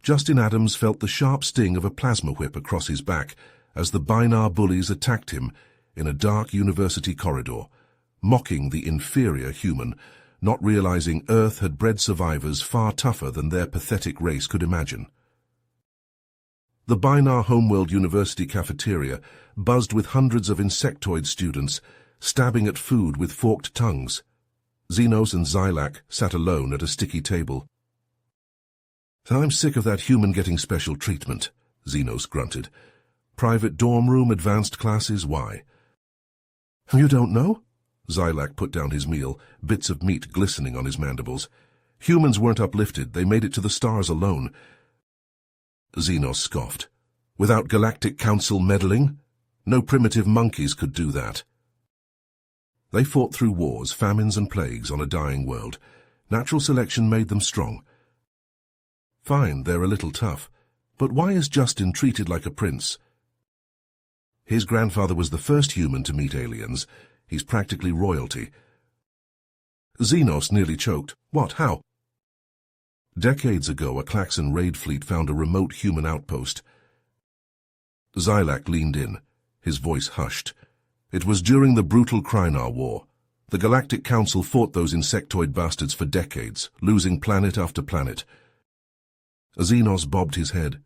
Justin Adams felt the sharp sting of a plasma whip across his back as the Binar bullies attacked him in a dark university corridor, mocking the inferior human, not realizing Earth had bred survivors far tougher than their pathetic race could imagine. The Binar Homeworld University cafeteria buzzed with hundreds of insectoid students, stabbing at food with forked tongues. Xenos and Xylac sat alone at a sticky table. "I'm sick of that human getting special treatment," Xenos grunted. "Private dorm room, advanced classes, why?" "You don't know?" Xylac put down his meal, bits of meat glistening on his mandibles. "Humans weren't uplifted, they made it to the stars alone." Xenos scoffed. "Without Galactic Council meddling? No primitive monkeys could do that." They fought through wars, famines and plagues on a dying world. Natural selection made them strong. Fine, they're a little tough, but why is Justin treated like a prince? His grandfather was the first human to meet aliens. He's practically royalty. Xenos nearly choked. "What? How?" "Decades ago, a Klaxon raid fleet found a remote human outpost." Xylac leaned in, his voice hushed. "It was during the brutal Krynar War. The Galactic Council fought those insectoid bastards for decades, losing planet after planet." Xenos bobbed his head.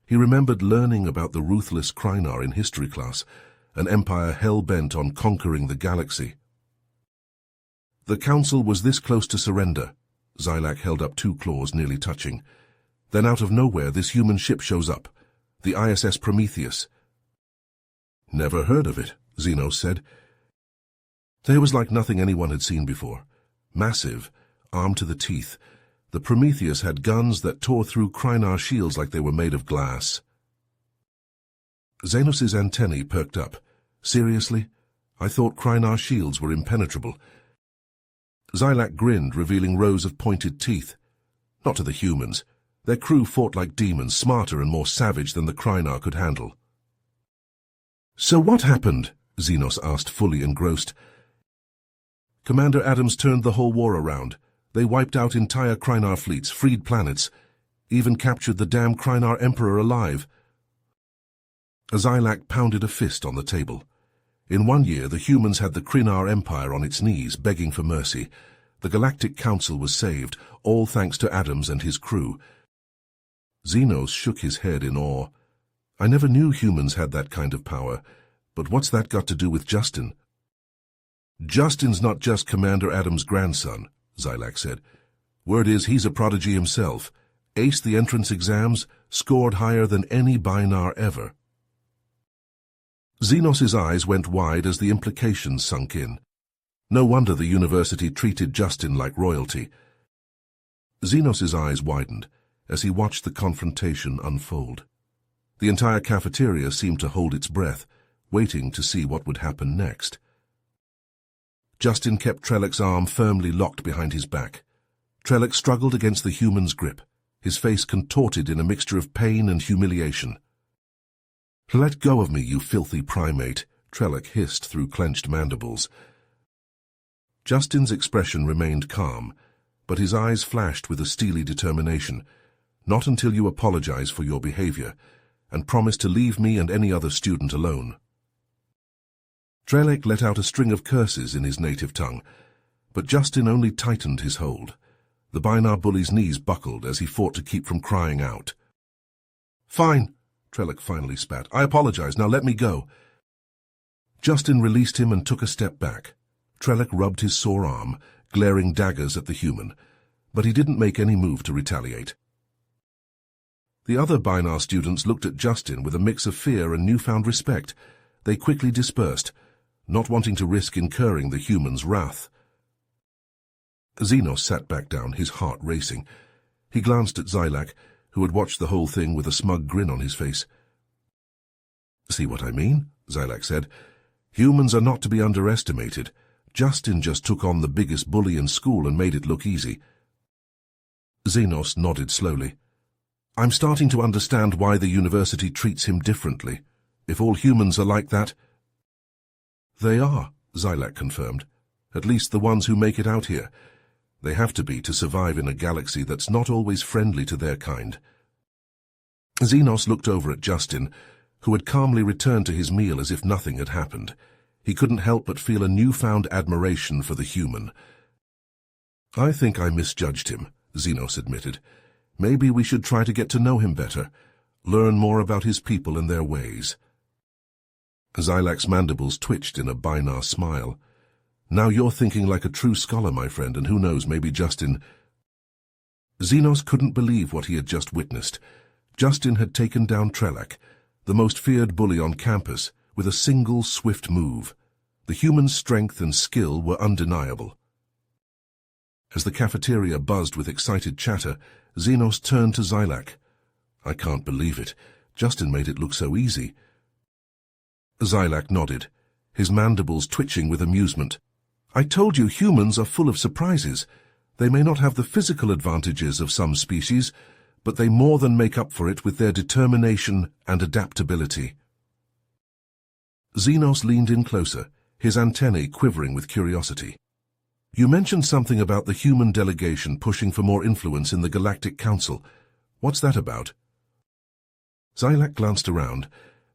He remembered learning about the ruthless Krynar in history class, an empire hell-bent on conquering the galaxy. "The Council was this close to surrender." Xylac held up two claws, nearly touching. "Then out of nowhere, this human ship shows up. The ISS Prometheus." "Never heard of it," Xenos said. It was like nothing anyone had seen before. Massive, armed to the teeth, the Prometheus had guns that tore through Krynar shields like they were made of glass. Xenos's antennae perked up. "Seriously? I thought Krynar shields were impenetrable." Xylac grinned, revealing rows of pointed teeth. "Not to the humans. Their crew fought like demons, smarter and more savage than the Krynar could handle." "So what happened?" Xenos asked, fully engrossed. "Commander Adams turned the whole war around. They wiped out entire Krynar fleets, freed planets, even captured the damn Krynar Emperor alive." Xylac pounded a fist on the table. "In 1 year, the humans had the Krynar Empire on its knees, begging for mercy. The Galactic Council was saved, all thanks to Adams and his crew." Xenos shook his head in awe. "I never knew humans had that kind of power. But what's that got to do with Justin?" "Justin's not just Commander Adams' grandson," Xylac said. "Word is he's a prodigy himself. Aced the entrance exams, scored higher than any Binar ever." Xenos's eyes went wide as the implications sunk in. No wonder the university treated Justin like royalty. Xenos's eyes widened as he watched the confrontation unfold. The entire cafeteria seemed to hold its breath, waiting to see what would happen next. Justin kept Trellick's arm firmly locked behind his back. Trellick struggled against the human's grip, his face contorted in a mixture of pain and humiliation. "Let go of me, you filthy primate," Trellick hissed through clenched mandibles. Justin's expression remained calm, but his eyes flashed with a steely determination. "Not until you apologize for your behavior, and promise to leave me and any other student alone." Trellick let out a string of curses in his native tongue, but Justin only tightened his hold. The Binar bully's knees buckled as he fought to keep from crying out. "Fine," Trellick finally spat. "I apologize. Now let me go." Justin released him and took a step back. Trellick rubbed his sore arm, glaring daggers at the human, but he didn't make any move to retaliate. The other Binar students looked at Justin with a mix of fear and newfound respect. They quickly dispersed, not wanting to risk incurring the human's wrath. Xenos sat back down, his heart racing. He glanced at Xylac, who had watched the whole thing with a smug grin on his face. "See what I mean?" Xylac said. "Humans are not to be underestimated. Justin just took on the biggest bully in school and made it look easy." Xenos nodded slowly. "I'm starting to understand why the university treats him differently. If all humans are like that—" "They are," Xylac confirmed. "At least the ones who make it out here. They have to be to survive in a galaxy that's not always friendly to their kind." Xenos looked over at Justin, who had calmly returned to his meal as if nothing had happened. He couldn't help but feel a newfound admiration for the human. "I think I misjudged him," Xenos admitted. "Maybe we should try to get to know him better, learn more about his people and their ways." Xylac's mandibles twitched in a binar smile. "Now you're thinking like a true scholar, my friend, and who knows, maybe Justin—" Xenos couldn't believe what he had just witnessed. Justin had taken down Trelak, the most feared bully on campus, with a single swift move. The human's strength and skill were undeniable. As the cafeteria buzzed with excited chatter, Xenos turned to Xylac. "I can't believe it. Justin made it look so easy." Xylac nodded, his mandibles twitching with amusement. "I told you humans are full of surprises. They may not have the physical advantages of some species, but they more than make up for it with their determination and adaptability." Xenos leaned in closer, his antennae quivering with curiosity. "You mentioned something about the human delegation pushing for more influence in the Galactic Council. What's that about?" Xylac glanced around,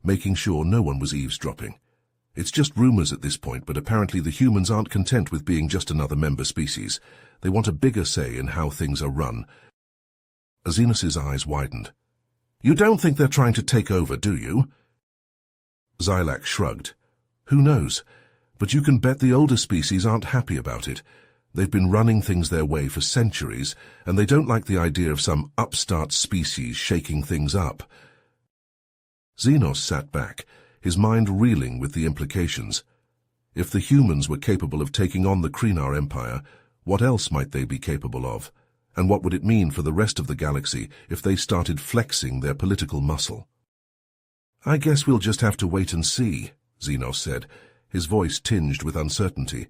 making sure no one was eavesdropping. "It's just rumors at this point, but apparently the humans aren't content with being just another member species. They want a bigger say in how things are run." Xenos's eyes widened. "You don't think they're trying to take over, do you?" Xylac shrugged. "Who knows? But you can bet the older species aren't happy about it. They've been running things their way for centuries, and they don't like the idea of some upstart species shaking things up." Xenos sat back, his mind reeling with the implications. If the humans were capable of taking on the Kreenar Empire, what else might they be capable of? And what would it mean for the rest of the galaxy if they started flexing their political muscle? "I guess we'll just have to wait and see," Xenos said, his voice tinged with uncertainty.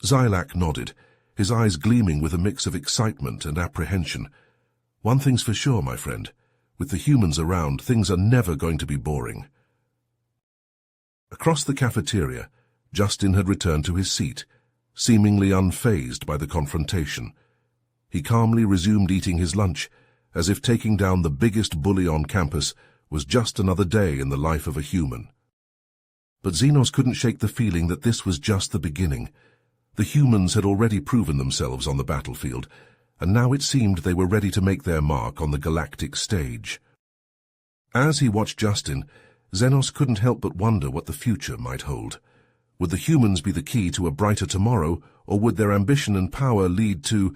Xylac nodded, his eyes gleaming with a mix of excitement and apprehension. "One thing's for sure, my friend. With the humans around, things are never going to be boring." Across the cafeteria, Justin had returned to his seat, seemingly unfazed by the confrontation. He calmly resumed eating his lunch, as if taking down the biggest bully on campus was just another day in the life of a human. But Xenos couldn't shake the feeling that this was just the beginning. The humans had already proven themselves on the battlefield, and now it seemed they were ready to make their mark on the galactic stage. As he watched Justin, Xenos couldn't help but wonder what the future might hold. Would the humans be the key to a brighter tomorrow, or would their ambition and power lead to—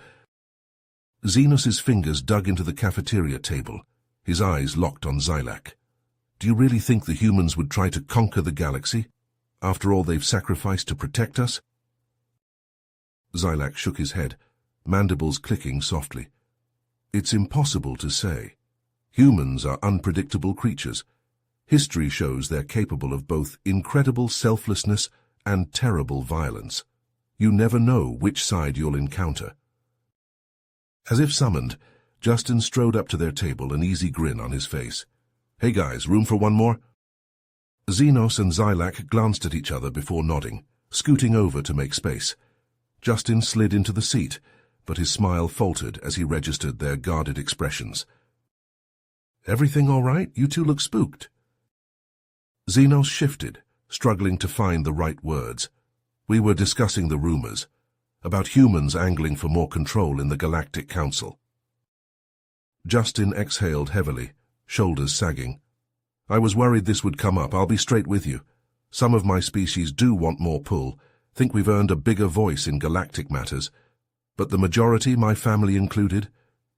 Xenos's fingers dug into the cafeteria table, his eyes locked on Xylac. "Do you really think the humans would try to conquer the galaxy, after all they've sacrificed to protect us?" Xylac shook his head, mandibles clicking softly. "It's impossible to say. Humans are unpredictable creatures. History shows they're capable of both incredible selflessness and terrible violence. You never know which side you'll encounter." As if summoned, Justin strode up to their table, an easy grin on his face. "Hey guys, room for one more?" Xenos and Xylac glanced at each other before nodding, scooting over to make space. Justin slid into the seat, but his smile faltered as he registered their guarded expressions. "Everything all right? You two look spooked." Xenos shifted, struggling to find the right words. "We were discussing the rumors, about humans angling for more control in the Galactic Council." Justin exhaled heavily, shoulders sagging. "I was worried this would come up, I'll be straight with you. Some of my species do want more pull, think we've earned a bigger voice in galactic matters. But the majority, my family included,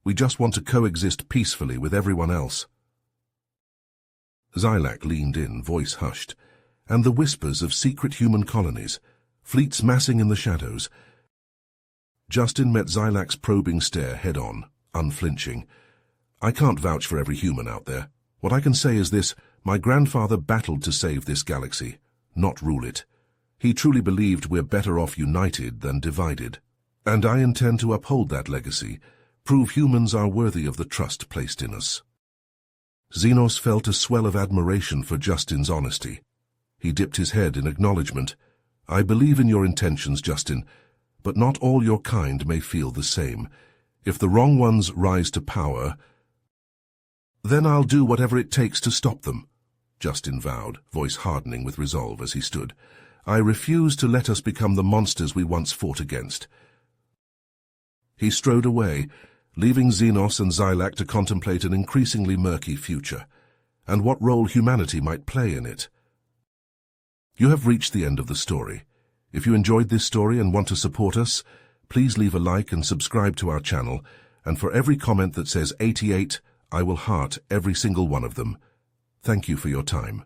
we just want to coexist peacefully with everyone else." Xylac leaned in, voice hushed, and the whispers of secret human colonies, fleets massing in the shadows. Justin met Xylac's probing stare head-on, unflinching. "I can't vouch for every human out there. What I can say is this: my grandfather battled to save this galaxy, not rule it. He truly believed we're better off united than divided. And I intend to uphold that legacy, prove humans are worthy of the trust placed in us." Xenos felt a swell of admiration for Justin's honesty. He dipped his head in acknowledgement. "I believe in your intentions, Justin, but not all your kind may feel the same. If the wrong ones rise to power—" Then I'll do whatever it takes to stop them, Justin vowed, voice hardening with resolve as he stood. I refuse to let us become the monsters we once fought against. He strode away, leaving Xenos and Xylac to contemplate an increasingly murky future, and what role humanity might play in it. You have reached the end of the story. If you enjoyed this story and want to support us, please leave a like and subscribe to our channel, and for every comment that says 88, I will heart every single one of them. Thank you for your time.